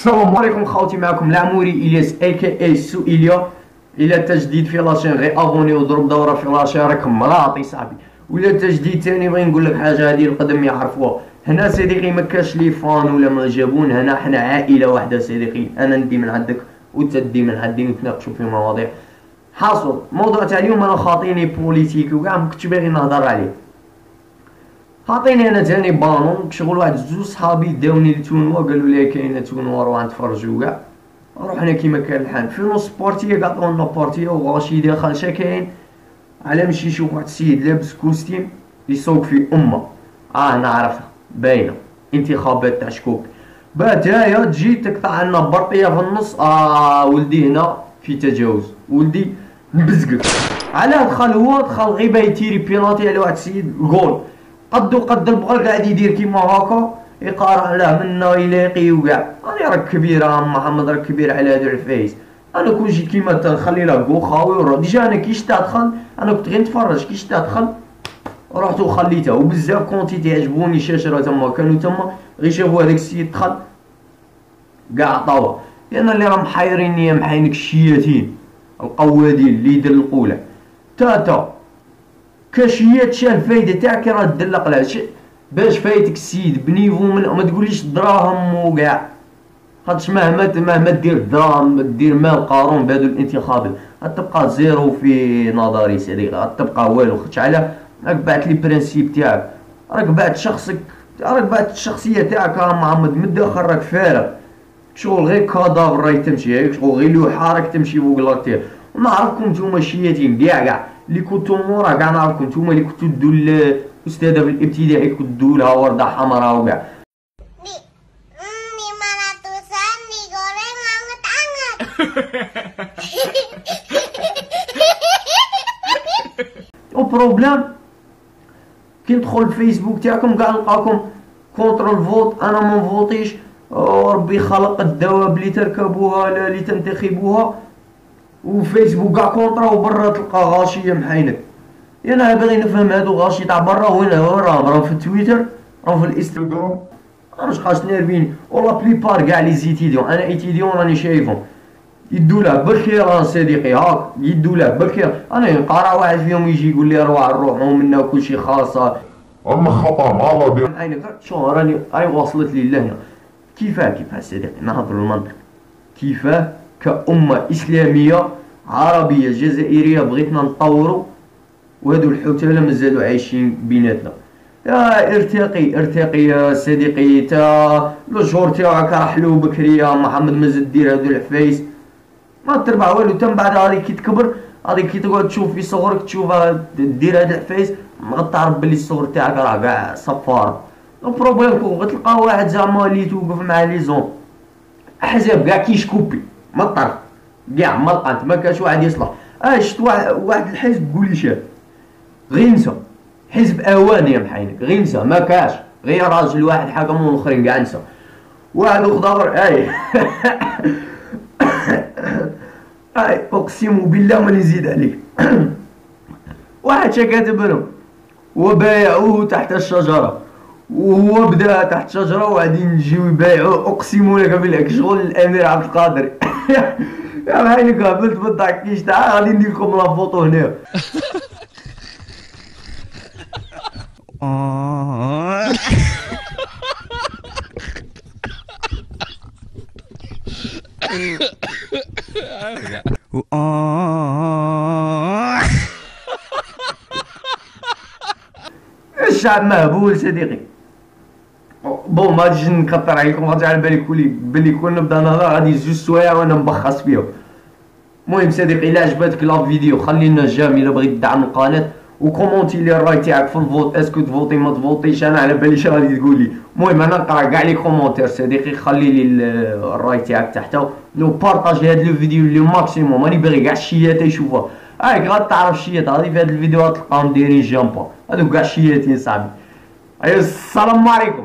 السلام عليكم خوتي، معكم العموري الياس اي سؤيليا. الى تجديد في لاشين غير ابوني وضرب دوره في لاشين راك مراطي صاحبي. ولا تجديد ثاني بغي نقول لك حاجه هذه القدم يعرفوها. هنا صديقي ما كاش لي فان ولا معجبون، هنا حنا عائله واحده صديقي. انا ندي من عندك وانت تدي من عندي ونتناقشوا في مواضيع. حاصل موضوع تاع اليوم انا خاطيني بوليتيك وكاع ما كنتش باغي نهضر عليه. خاطيني انا تاني بالون شغل واحد زوج صحابي داوني لتونوا قالوا لي كاينه تونوا روح نتفرجوا كاع. رحنا كيما كان الحال في نص بارتيه كاع عطونا بارتيه وغاشي داخل شاكاين على مشي يشوف واحد السيد لابس كوستيم يسوق في امه. نعرفها باينه انتخابات تاع شكوك. بات هايا تجي تقطع لنا برطيه في النص. ولدي هنا في تجاوز، ولدي نبزقك. علاه دخل غير باغي يتيري بينالتي على واحد السيد جول. قد البغل قاعد يدير كيما هاكا يقارع له منا يلاقي وكاع. انا راك كبير محمد، راك كبير على هذا الفايس. انا كون جي كيما تنخلي له كو خاوي وراه ديجا انا كي شتا دخل انا كنت غير نتفرج. كي شتا دخل رحت وخليته. وبزاف كونتي تعجبوني شاشره تما كانوا تما غير شافوا هذاك السيد دخل كاع عطاوه. لان اللي راه محايريني محاينك الشياتين القوادين اللي يدير الاولى تاتا كاشيات شال الفايده تاعك راه تدلق لها باش فايتك السيد بنيفو من ما تقوليش دراهم وكاع. خاطش مهما دير دراهم دير مال قارون بهادو الانتخابات غتبقى زيرو في نظري صديقي، غتبقى والو. خاطش على راك بعت لي برانسيب تاعك، راك بعت شخصك، راك بعت الشخصيه تاعك محمد من الداخل راك فارغ. شغل غير كادافر راهي تمشي هيك، شغل غير لوحه راك تمشي فوق لاكتير. ونعرفكم نتوما شياتين كاع اللي كنتو مورا كاع نعرفكم نتوما اللي كنتو دو الاستاذه في الابتدائي كنتو دو لها ورده حمراء وكاع. وبروبلام كي ندخل الفيسبوك تاعكم كاع نلقاكم كونتر الفوت. انا ما نفوتيش، وربي خلق الدواب اللي تركبوها لا اللي تنتخبوها. وفيسبوك كاع كونترا وبرا تلقى غاشيه محاينك. انا باغي نفهم هادو غاشي تاع برا وين راهم في تويتر، راهم في الانستغرام. انا شحال نارفيني ولا بليبار كاع لي زيتيديون. انا ايتيديون راني شايفهم يدو له بالخير صديقي، هاك يدو له بالخير. انا نقارع واحد فيهم يجي يقول لي نروحوا منا وكلشي خاصه اما خطا مرضي. محاينك شو راني واصلت لي لهنا. كيفاه صديقي نهضروا المنطق. كيفاه كأمة إسلامية عربية جزائرية بغيتنا نطوروا وهادو الحوتالة مازالو عايشين بيناتنا. يا ارتقي يا صديقي، تا لو شهور تاعك راه حلو بكري يا محمد. مازال دير هادو العفايس ما تربح والو. تم بعد هادي كي تكبر، هادي كي تقعد تشوف في صغرك تشوفها دير هاد العفايس ما غتعرف بلي الصغر تاعك راه كاع صفار. البروبليم غتلقى واحد زعما اللي توقف مع لي زون احزاب كاع كيشكوبي ما طرف كاع ما لقات ما كاش واحد يصلح. شفت واحد الحزب قولي شاف غير نسى حزب اوان يا محاينك غير نسى ما كاش غير راجل واحد حكم والاخرين كاع نسى. واحد خضر اقسم بالله ما نزيد عليك. واحد شا كاتب لهم وبايعوه تحت الشجره، وهو بدا تحت شجره وغادي نجيو يبايعوه. اقسم لك بالله شغل الامير عبد القادر. يا محاينك هبلت بالضحك كيش تعال غادي ندير لكم لا فوطو هنا. الشعب مهبول صديقي. بون ما غاديش نكثر عليكم، غادي على بالي كون نبدا نهضر غادي جوج سوايع وانا مبخص فيهم. المهم صديقي الا عجبتك لا فيديو خلي لنا جيم الا بغيت تدعم القناه وكومونتي لي الراي تاعك في الفوت. اسكو تفوتي ما تفوتيش انا على بالي غادي تقول لي. المهم انا نقرا كاع لي كومونتير صديقي، خلي لي الراي تاعك تحت لو بارطاجي هذا الفيديو لي ماكسيموم. راني باغي كاع الشيات يشوفوها. غادي تعرف الشيات هادي في هاد الفيديوهات تلقاهم دايرين جامبا هادو كاع الشياتين صاحبي. السلام عليكم.